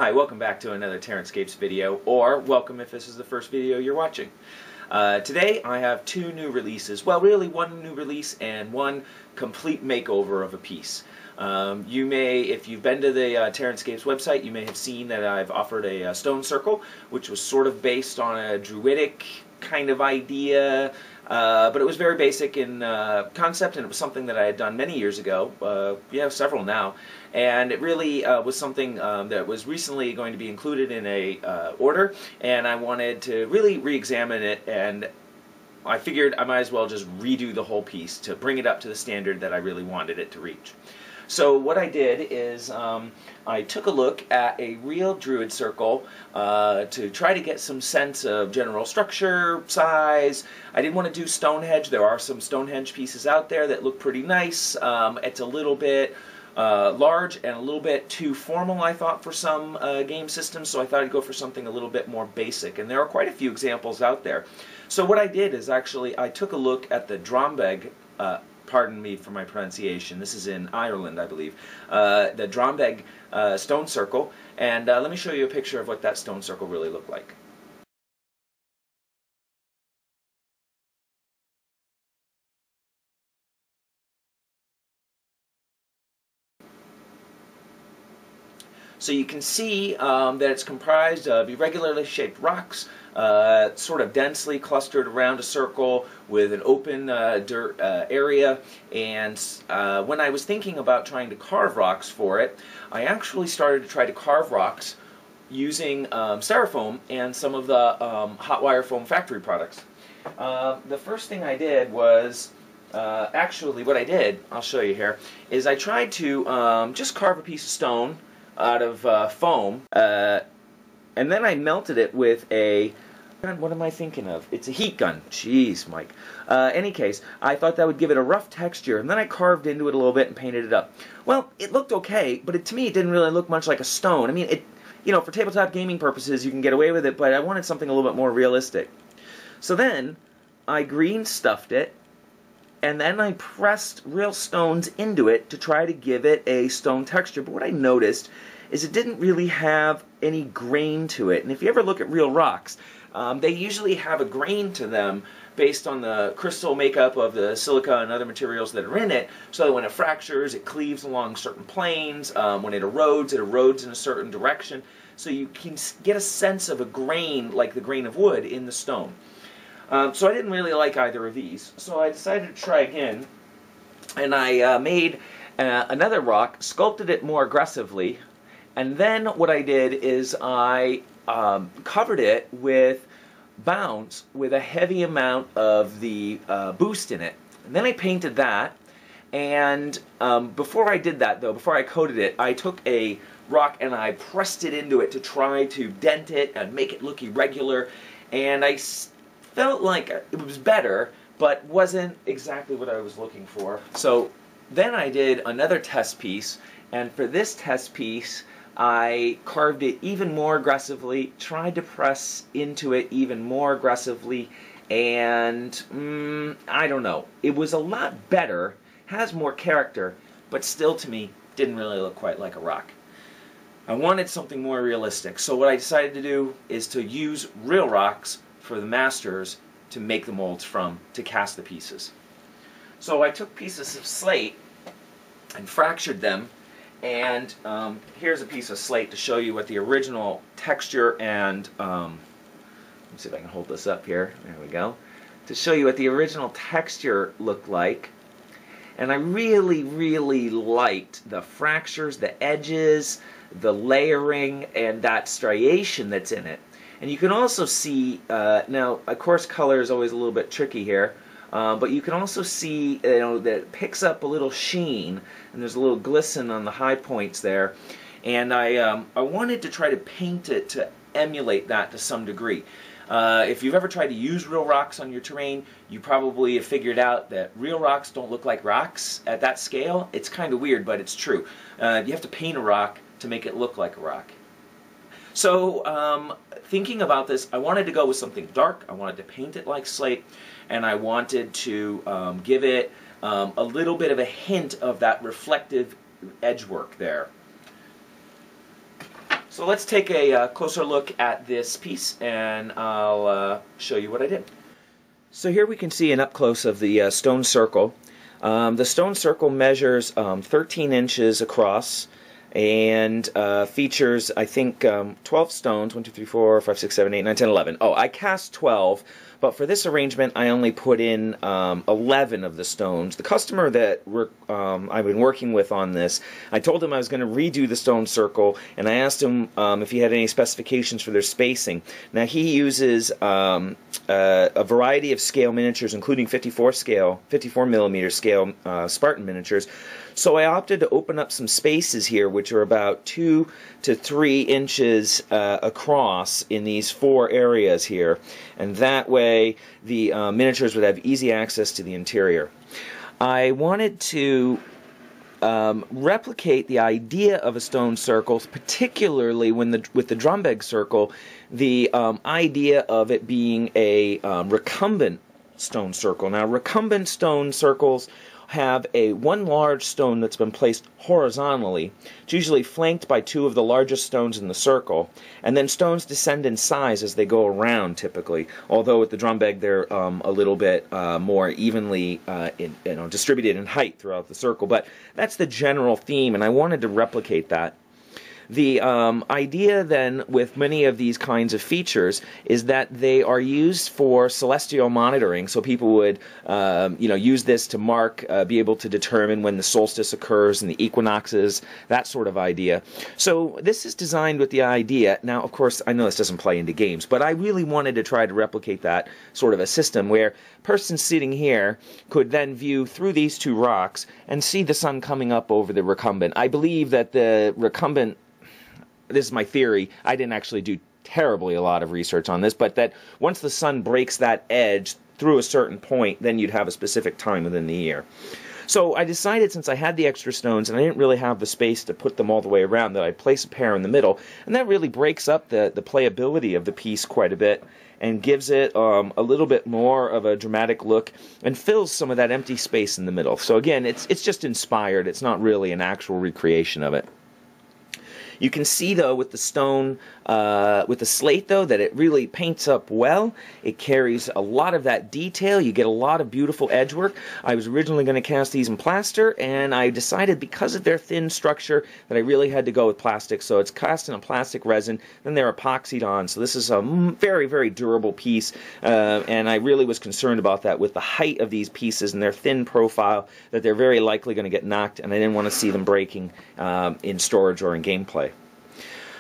Hi, welcome back to another TerranScapes video, or welcome if this is the first video you're watching. Today I have two new releases. Well, really one new release and one complete makeover of a piece. You may, if you've been to the TerranScapes website, you may have seen that I've offered a stone circle, which was sort of based on a druidic kind of idea, but it was very basic in concept, and it was something that I had done many years ago, several now, and it really was something that was recently going to be included in a order, and I wanted to really re-examine it, and I figured I might as well just redo the whole piece to bring it up to the standard that I really wanted it to reach. So what I did is I took a look at a real druid circle to try to get some sense of general structure, size. I didn't want to do Stonehenge. There are some Stonehenge pieces out there that look pretty nice. It's a little bit large and a little bit too formal, I thought, for some game systems, so I thought I'd go for something a little bit more basic, and there are quite a few examples out there. So what I did is actually I took a look at the Drombeg, pardon me for my pronunciation, this is in Ireland, I believe, the Drombeg stone circle, and let me show you a picture of what that stone circle really looked like. So you can see that it's comprised of irregularly shaped rocks, sort of densely clustered around a circle with an open dirt area. And when I was thinking about trying to carve rocks for it, I actually started to try to carve rocks using styrofoam and some of the hot wire foam factory products. The first thing I did was, actually what I did, I'll show you here, is I tried to just carve a piece of stone out of foam, and then I melted it with a, what am I thinking of? It's a heat gun. Jeez, Mike. Any case, I thought that would give it a rough texture, and then I carved into it a little bit and painted it up. Well, it looked okay, but to me it didn't really look much like a stone. I mean, for tabletop gaming purposes you can get away with it, but I wanted something a little bit more realistic. So then I green stuffed it, and then I pressed real stones into it to try to give it a stone texture. But what I noticed is it didn't really have any grain to it. And if you ever look at real rocks, they usually have a grain to them based on the crystal makeup of the silica and other materials that are in it, so that when it fractures, it cleaves along certain planes. When it erodes in a certain direction. So you can get a sense of a grain, like the grain of wood, in the stone. So I didn't really like either of these, so I decided to try again, and I made another rock, sculpted it more aggressively, and then what I did is I covered it with bounce with a heavy amount of the boost in it. And then I painted that, and before I did that though, before I coated it, I took a rock and I pressed it into it to try to dent it and make it look irregular, and I felt like it was better, but wasn't exactly what I was looking for. So then I did another test piece, and for this test piece I carved it even more aggressively, tried to press into it even more aggressively, and I don't know. It was a lot better, has more character, but still to me didn't really look quite like a rock. I wanted something more realistic, so what I decided to do is to use real rocks for the masters to make the molds from, to cast the pieces. So I took pieces of slate and fractured them, and here's a piece of slate to show you what the original texture and, let me see if I can hold this up here, there we go, to show you what the original texture looked like. And I really, really liked the fractures, the edges, the layering, and that striation that's in it. And you can also see, now of course color is always a little bit tricky here, but you can also see that it picks up a little sheen, and there's a little glisten on the high points there. And I wanted to try to paint it to emulate that to some degree. If you've ever tried to use real rocks on your terrain, you probably have figured out that real rocks don't look like rocks at that scale. It's kind of weird, but it's true. You have to paint a rock to make it look like a rock. So, thinking about this, I wanted to go with something dark, I wanted to paint it like slate, and I wanted to give it a little bit of a hint of that reflective edge work there. So let's take a closer look at this piece, and I'll show you what I did. So here we can see an up-close of the stone circle. The stone circle measures 13 inches across and features, I think, 12 stones. 1, 2, 3, 4, 5, 6, 7, 8, 9, 10, 11. Oh, I cast 12, but for this arrangement I only put in 11 of the stones. The customer that I've been working with on this, I told him I was going to redo the stone circle, and I asked him if he had any specifications for their spacing. Now he uses a variety of scale miniatures, including 54 millimeter scale Spartan miniatures. So I opted to open up some spaces here, which are about 2 to 3 inches across in these 4 areas here, and that way the miniatures would have easy access to the interior. I wanted to replicate the idea of a stone circle, particularly with the Drombeg Circle, the idea of it being a recumbent stone circle. Now, recumbent stone circles have one large stone that's been placed horizontally. It's usually flanked by 2 of the largest stones in the circle, and then stones descend in size as they go around typically, although with the Drombeg they're a little bit more evenly distributed in height throughout the circle, but that's the general theme, and I wanted to replicate that. The idea then with many of these kinds of features is that they are used for celestial monitoring, so people would use this to mark, be able to determine when the solstice occurs and the equinoxes, that sort of idea. So this is designed with the idea, now of course I know this doesn't play into games, but I really wanted to try to replicate that sort of a system where a person sitting here could then view through these 2 rocks and see the sun coming up over the recumbent. I believe that the recumbent, this is my theory, I didn't actually do terribly a lot of research on this, but that once the sun breaks that edge through a certain point, then you'd have a specific time within the year. So I decided, since I had the extra stones and I didn't really have the space to put them all the way around, that I'd place a pair in the middle, and that really breaks up the playability of the piece quite a bit and gives it a little bit more of a dramatic look and fills some of that empty space in the middle. So again, it's just inspired, it's not really an actual recreation of it. You can see, though, with the stone, with the slate, though, that it really paints up well. It carries a lot of that detail. You get a lot of beautiful edge work. I was originally going to cast these in plaster, and I decided, because of their thin structure, that I really had to go with plastic. So it's cast in a plastic resin, then they're epoxied on. So this is a very, very durable piece, and I really was concerned about that with the height of these pieces and their thin profile, that they're very likely going to get knocked, and I didn't want to see them breaking in storage or in gameplay.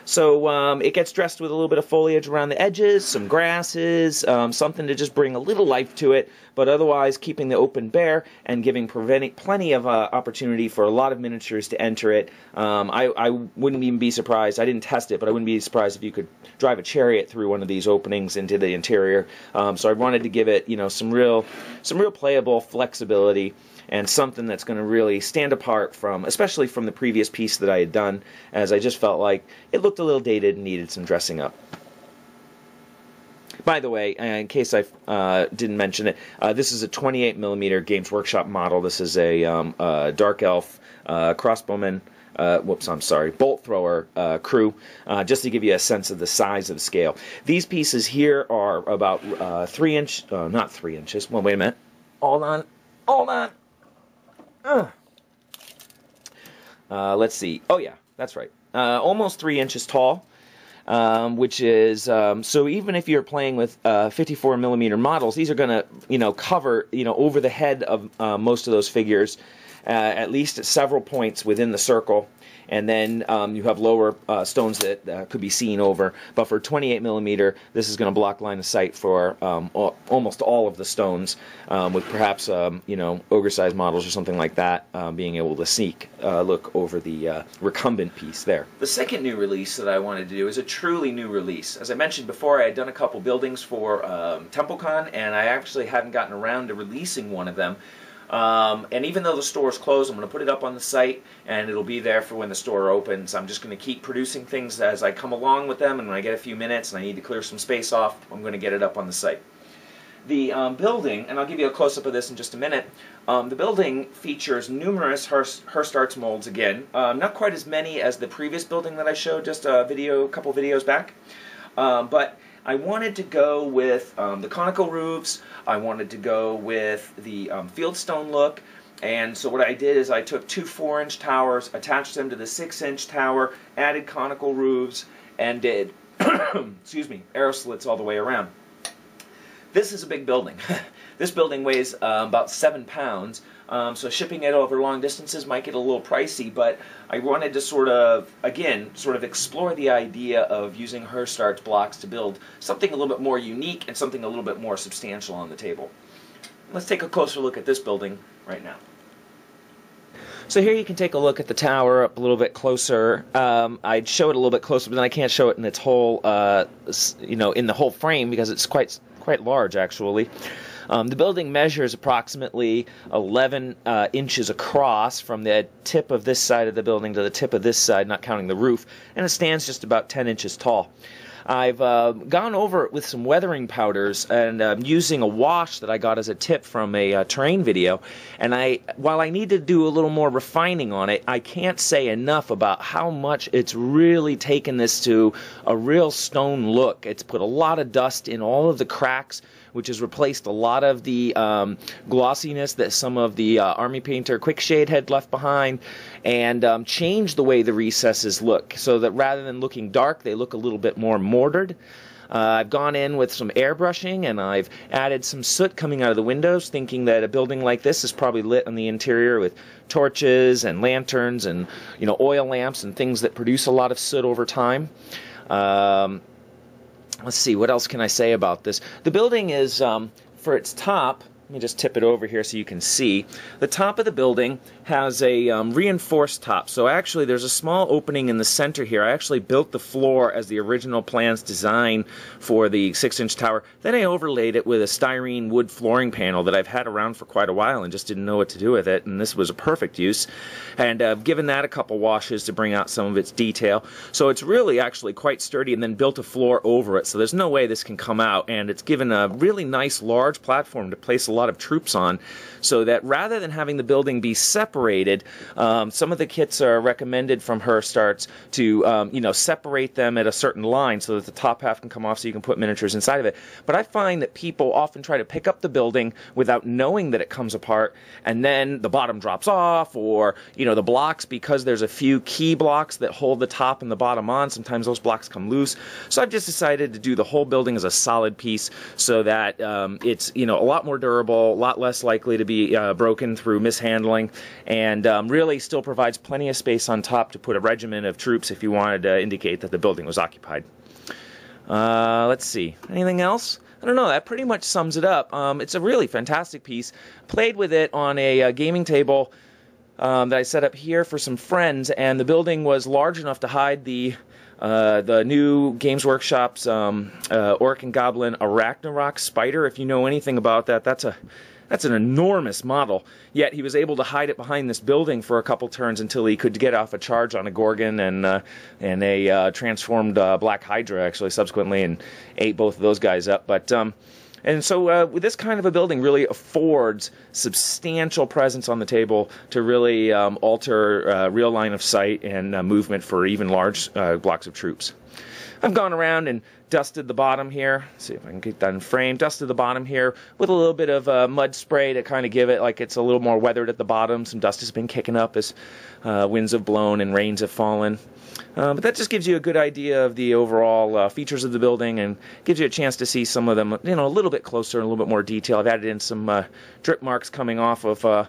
So it gets dressed with a little bit of foliage around the edges, some grasses, something to just bring a little life to it, but otherwise keeping the open bare and giving plenty of opportunity for a lot of miniatures to enter it. I wouldn't even be surprised, I didn't test it, but I wouldn't be surprised if you could drive a chariot through one of these openings into the interior. So I wanted to give it, some real playable flexibility, and something that's going to really stand apart from, especially from the previous piece that I had done, as I just felt like it looked a little dated and needed some dressing up. By the way, in case I didn't mention it, this is a 28 millimeter Games Workshop model. This is a Dark Elf crossbowman, bolt thrower crew, just to give you a sense of the size of the scale. These pieces here are about not 3 inches. Well, wait a minute. Hold on. Let's see. Oh yeah, that's right. Almost 3 inches tall, which is so even if you're playing with 54 millimeter models, these are going to cover over the head of most of those figures, at least at several points within the circle. And then you have lower stones that could be seen over. But for 28 millimeter, this is going to block line of sight for almost all of the stones, with perhaps ogre-sized models or something like that being able to look over the recumbent piece there. The second new release that I wanted to do is a truly new release. As I mentioned before, I had done a couple buildings for TempleCon, and I actually hadn't gotten around to releasing one of them. And even though the store is closed, I'm going to put it up on the site, and it'll be there for when the store opens. I'm just going to keep producing things as I come along with them, and when I get a few minutes and I need to clear some space off, I'm going to get it up on the site. The building, and I'll give you a close-up of this in just a minute, the building features numerous Hirst Arts molds again. Not quite as many as the previous building that I showed just a couple videos back, but I wanted to go with the conical roofs. I wanted to go with the fieldstone look. And so what I did is I took two 4-inch towers, attached them to the 6-inch tower, added conical roofs, and did excuse me, arrow slits all the way around. This is a big building. This building weighs about 7 pounds, so shipping it over long distances might get a little pricey, but I wanted to sort of explore the idea of using Hirst Arts blocks to build something a little bit more unique and something a little bit more substantial on the table. Let's take a closer look at this building right now. So here you can take a look at the tower up a little bit closer. I'd show it a little bit closer, but then I can't show it in its whole, in the whole frame because it's quite large actually. The building measures approximately 11 inches across from the tip of this side of the building to the tip of this side, not counting the roof, and it stands just about 10 inches tall. I've gone over it with some weathering powders and using a wash that I got as a tip from a terrain video. And while I need to do a little more refining on it, I can't say enough about how much it's really taken this to a real stone look. It's put a lot of dust in all of the cracks, which has replaced a lot of the glossiness that some of the Army Painter Quick Shade had left behind, and changed the way the recesses look, so that rather than looking dark, they look a little bit more mortared. I've gone in with some airbrushing, and I've added some soot coming out of the windows, thinking that a building like this is probably lit on the interior with torches and lanterns and oil lamps and things that produce a lot of soot over time. Let's see, what else can I say about this? The building is, for its top, let me just tip it over here so you can see. The top of the building has a reinforced top. So actually there's a small opening in the center here. I actually built the floor as the original plans design for the 6-inch tower. Then I overlaid it with a styrene wood flooring panel that I've had around for quite a while and just didn't know what to do with it. And this was a perfect use. And I've given that a couple washes to bring out some of its detail. So it's really actually quite sturdy, and then built a floor over it. So there's no way this can come out. And it's given a really nice large platform to place a lot of troops on, so that rather than having the building be separated, some of the kits are recommended from Hirst Arts to separate them at a certain line so that the top half can come off so you can put miniatures inside of it. But I find that people often try to pick up the building without knowing that it comes apart, and then the bottom drops off, or the blocks, because there's a few key blocks that hold the top and the bottom on, sometimes those blocks come loose. So I've just decided to do the whole building as a solid piece so that it's a lot more durable, a lot less likely to be broken through mishandling, and really still provides plenty of space on top to put a regiment of troops if you wanted to indicate that the building was occupied. Let's see, anything else? I don't know, that pretty much sums it up. It's a really fantastic piece. Played with it on a gaming table that I set up here for some friends, and the building was large enough to hide the new Games Workshop's Orc and Goblin Arachnarok spider. If you know anything about that, that's an enormous model. Yet he was able to hide it behind this building for a couple turns until he could get off a charge on a Gorgon and a transformed Black Hydra, actually, subsequently, and ate both of those guys up. But and so with this kind of a building really affords substantial presence on the table to really alter real line of sight and movement for even large blocks of troops. I've gone around and dusted the bottom here. Let's see if I can get that in frame. Dusted the bottom here with a little bit of mud spray to kind of give it like it's a little more weathered at the bottom. Some dust has been kicking up as winds have blown and rains have fallen. But that just gives you a good idea of the overall features of the building, and gives you a chance to see some of them, a little bit closer and a little bit more detail. I've added in some drip marks coming off of,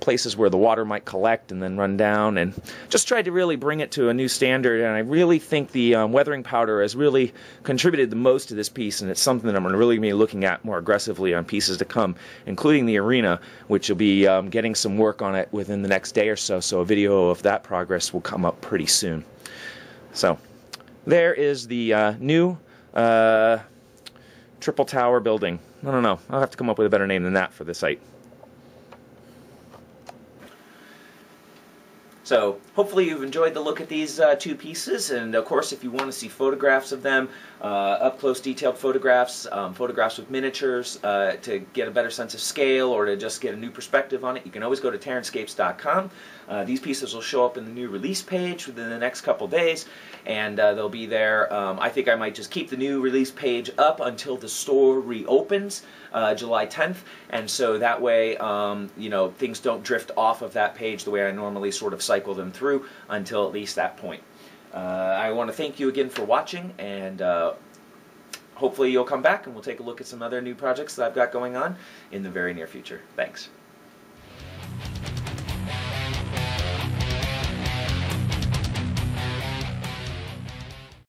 places where the water might collect and then run down, and just tried to really bring it to a new standard. And I really think the weathering powder has really contributed the most to this piece, and it's something that I'm really going to be looking at more aggressively on pieces to come, including the arena, which will be getting some work on it within the next day or so. So a video of that progress will come up pretty soon. So there is the new triple tower building. I don't know. I'll have to come up with a better name than that for the site. So hopefully you've enjoyed the look at these two pieces, and of course if you want to see photographs of them, up close detailed photographs, photographs with miniatures to get a better sense of scale or to just get a new perspective on it, you can always go to TerranScapes.com. These pieces will show up in the new release page within the next couple days, and they'll be there. I think I might just keep the new release page up until the store reopens July 10th, and so that way you know, things don't drift off of that page the way I normally sort of cycle them through until at least that point. I want to thank you again for watching, and hopefully you'll come back and we'll take a look at some other new projects that I've got going on in the very near future. Thanks.